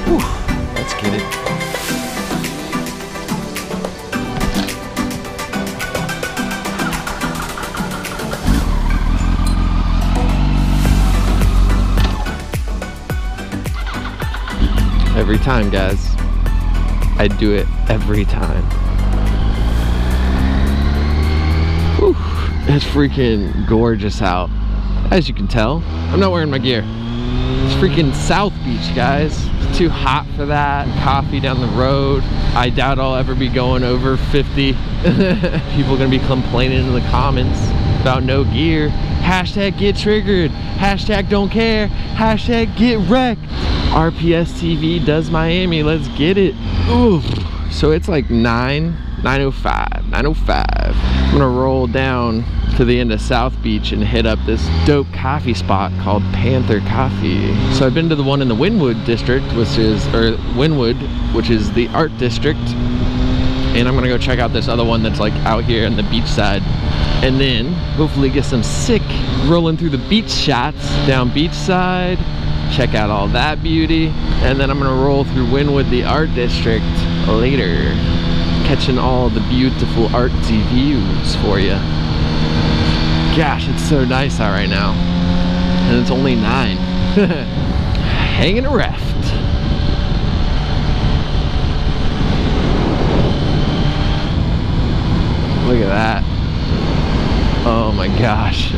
Whew, let's get it. Every time, guys. I do it every time. Whew, it's freaking gorgeous out. As you can tell, I'm not wearing my gear. It's freaking South Beach, guys. It's too hot for that. Coffee down the road. I doubt I'll ever be going over 50. People are gonna be complaining in the comments about no gear. Hashtag get triggered. Hashtag don't care. Hashtag get wrecked. RPSTV does Miami. Let's get it. Ooh. So it's like 9:05. I'm gonna roll down to the end of South Beach and hit up this dope coffee spot called Panther Coffee. So I've been to the one in the Wynwood district, which is the art district. And I'm gonna go check out this other one that's like out here on the beach side. And then hopefully get some sick rolling through the beach shots down beachside. Check out all that beauty. And then I'm gonna roll through Wynwood, the art district later. Catching all the beautiful artsy views for you. Gosh, it's so nice out right now. And it's only 9. Hanging a raft. Look at that. Oh my gosh.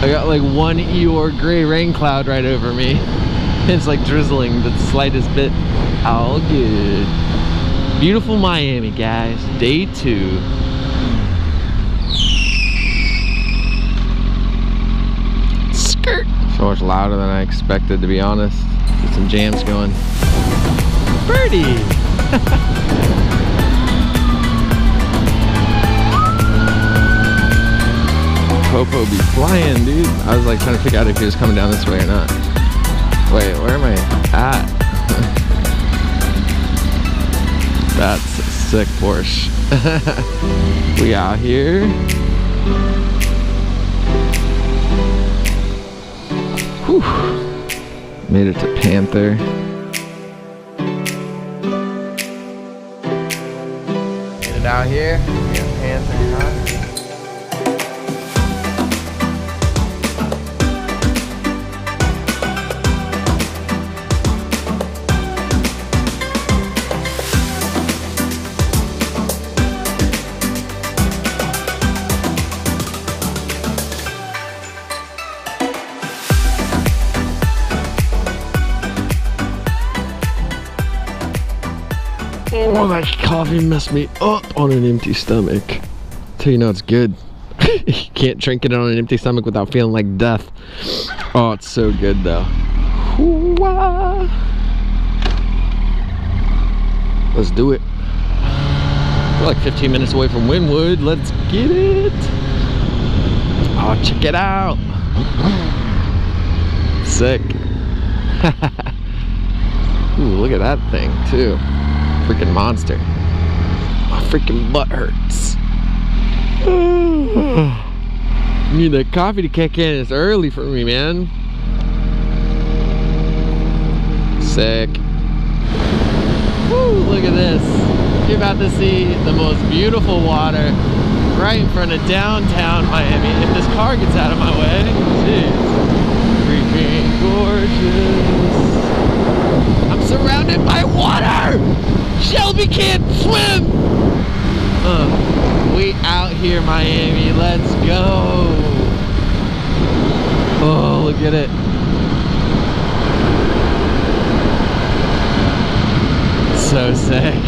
I got like one Eeyore gray rain cloud right over me. It's like drizzling the slightest bit. All good. Beautiful Miami, guys. Day 2. Skirt. So much louder than I expected, to be honest. Get some jams going. Birdie. Popo be flying, dude. I was like trying to figure out if he was coming down this way or not. Wait, where am I at? That's a sick Porsche. We out here. Whew. Made it to Panther. Get it out here. Yeah, Panther, huh? Oh, that coffee messed me up on an empty stomach. Tell you know it's good. You can't drink it on an empty stomach without feeling like death. Oh, it's so good though. Ooh-wah. Let's do it. We're like 15 minutes away from Wynwood. Let's get it. Oh, check it out. Sick. Ooh, look at that thing too. Freaking monster. My freaking butt hurts. Need the coffee to kick in. It's early for me, man. Sick. Woo, look at this. You're about to see the most beautiful water right in front of downtown Miami. If this car gets out of my way, jeez. Freaking gorgeous. I'm surrounded by water! Shelby can't swim! We out here, Miami. Let's go. Oh, look at it. So sick.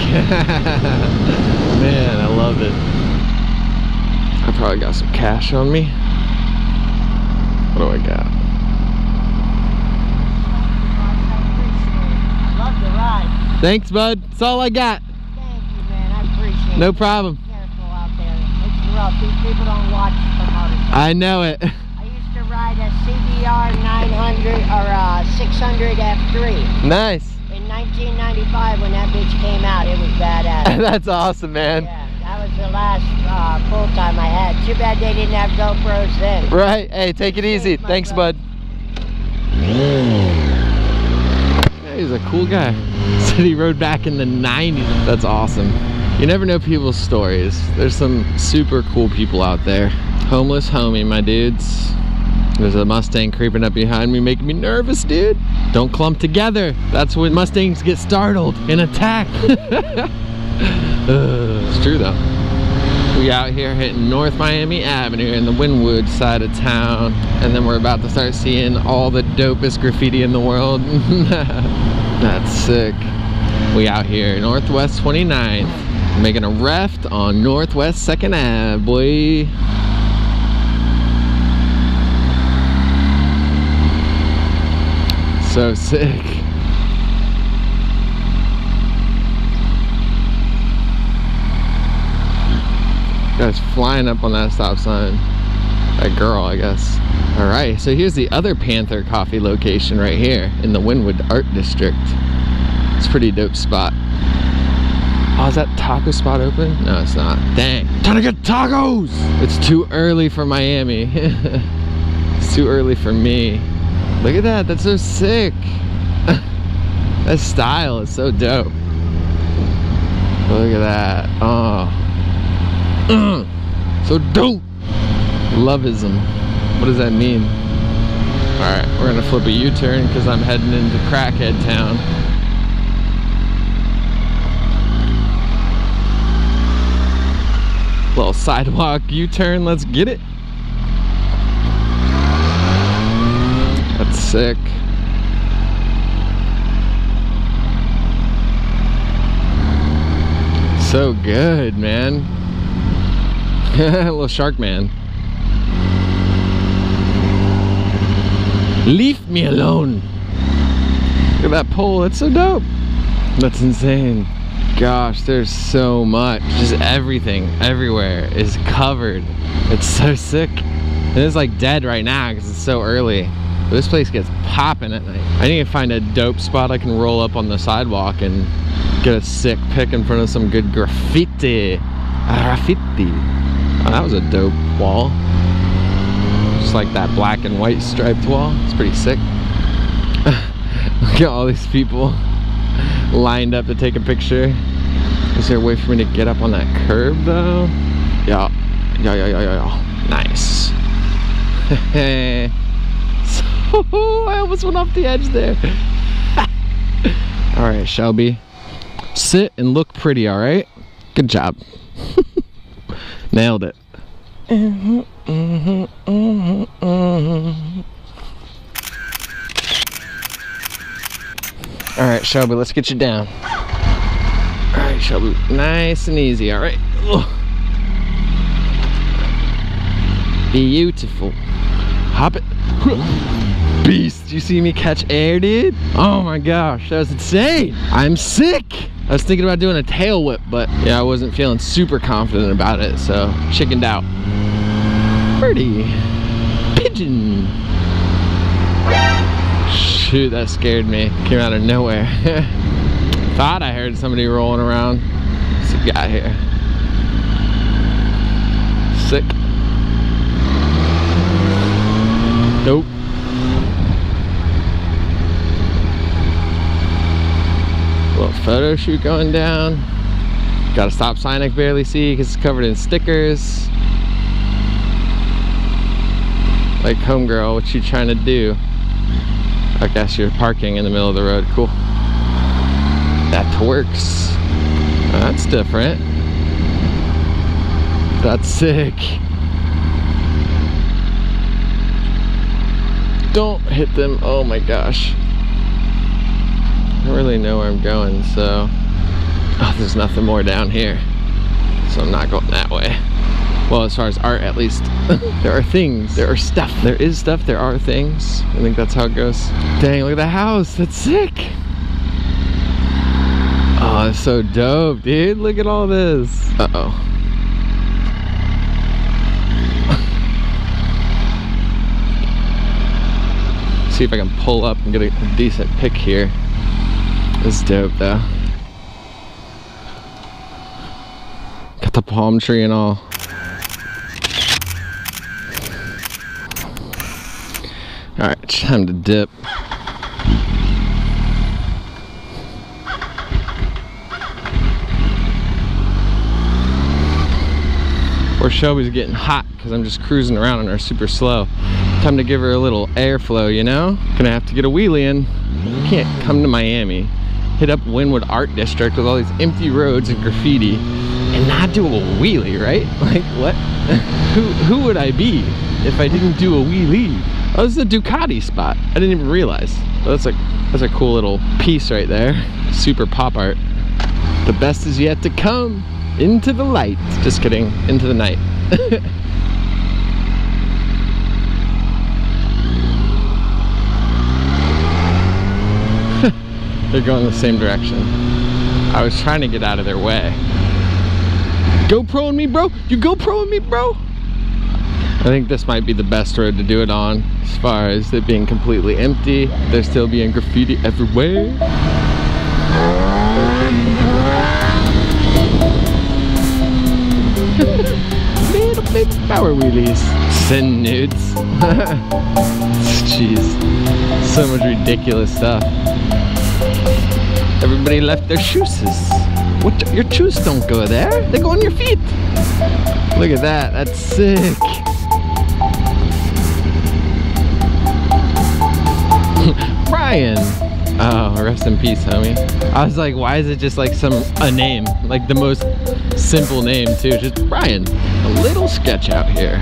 Man, I love it. I probably got some cash on me. What do I got? Love the ride. Thanks, bud. That's all I got. Thank you, man. I appreciate it. No problem. Be careful out there. It's rough. These people don't watch the motorcycle. I know it. I used to ride a CBR 900 or a 600 F3. Nice. In 1995 when that bitch came out, it was badass. That's awesome, man. Yeah, that was the last full time I had. Too bad they didn't have GoPros then. Right. Hey, take it easy. Thanks, bud. Yeah, he's a cool guy. Said he rode back in the 90s. That's awesome. You never know people's stories. There's some super cool people out there. Homeless homie, my dudes. There's a Mustang creeping up behind me, making me nervous, dude. Don't clump together. That's when Mustangs get startled and attack. It's true though. We out here hitting North Miami Avenue in the Wynwood side of town, and then we're about to start seeing all the dopest graffiti in the world. That's sick. We out here Northwest 29th, making a reft on Northwest 2nd Ave, boy. So sick. Guy's flying up on that stop sign. That girl, I guess. Alright, so here's the other Panther coffee location right here in the Wynwood Art District. It's a pretty dope spot. Oh, is that taco spot open? No, it's not. Dang. Time to get tacos! It's too early for Miami. It's too early for me. Look at that, that's so sick. That style is so dope. Look at that. Oh. So dope. Loveism. What does that mean? Alright, we're gonna flip a U-turn because I'm heading into Crackhead Town. Little sidewalk U-turn, let's get it. That's sick. So good, man. Little shark man. Leave me alone. Look at that pole, that's so dope. That's insane. Gosh, there's so much. Just everything, everywhere is covered. It's so sick. And it's like dead right now because it's so early. But this place gets popping at night. I need to find a dope spot I can roll up on the sidewalk and get a sick pic in front of some good graffiti. Graffiti. Oh, that was a dope wall. Just like that black and white striped wall. It's pretty sick. Look at all these people lined up to take a picture. Is there a way for me to get up on that curb though? Yeah. Nice. So, I almost went off the edge there. Alright, Shelby. Sit and look pretty, alright? Good job. Nailed it. Alright, Shelby, let's get you down. Alright, Shelby, nice and easy, alright? Beautiful. Hop it. Beast, you see me catch air, dude? Oh my gosh, that was insane. I'm sick. I was thinking about doing a tail whip, but yeah, I wasn't feeling super confident about it, so chickened out. Birdie. Pigeon. Shoot, that scared me. Came out of nowhere. Thought I heard somebody rolling around. What's the guy here? Sick. Nope. Little photo shoot going down. Got a stop sign I can barely see because it's covered in stickers. Like, homegirl, what you trying to do? I guess you're parking in the middle of the road. Cool. That works. That's different. That's sick. Don't hit them. Oh my gosh. I don't really know where I'm going, so... Oh, there's nothing more down here. So I'm not going that way. Well, as far as art, at least. There are things. There are stuff. There is stuff. There are things. I think that's how it goes. Dang, look at the house. That's sick. Oh, it's so dope, dude. Look at all this. Uh-oh. See if I can pull up and get a decent pic here. It's dope, though. Got the palm tree and all. Alright, time to dip. Poor Shelby's getting hot because I'm just cruising around on her super slow. Time to give her a little airflow, you know? Gonna have to get a wheelie in. You can't come to Miami, hit up Wynwood Art District with all these empty roads and graffiti, and not do a wheelie, right? Like, what? Who would I be if I didn't do a wheelie? Oh, this is a Ducati spot. I didn't even realize. Well, that's a cool little piece right there. Super pop art. The best is yet to come. Into the light. Just kidding. Into the night. They're going the same direction. I was trying to get out of their way. GoProing me, bro? You GoProing me, bro? I think this might be the best road to do it on, as far as it being completely empty. There's still being graffiti everywhere. Little baby power wheelies. Send nudes. Jeez. So much ridiculous stuff. Everybody left their shoes. What? Your shoes don't go there. They go on your feet. Look at that. That's sick. Brian. Oh, rest in peace, homie. I was like, why is it just like a name? Like the most simple name too. Just Brian. A little sketch out here.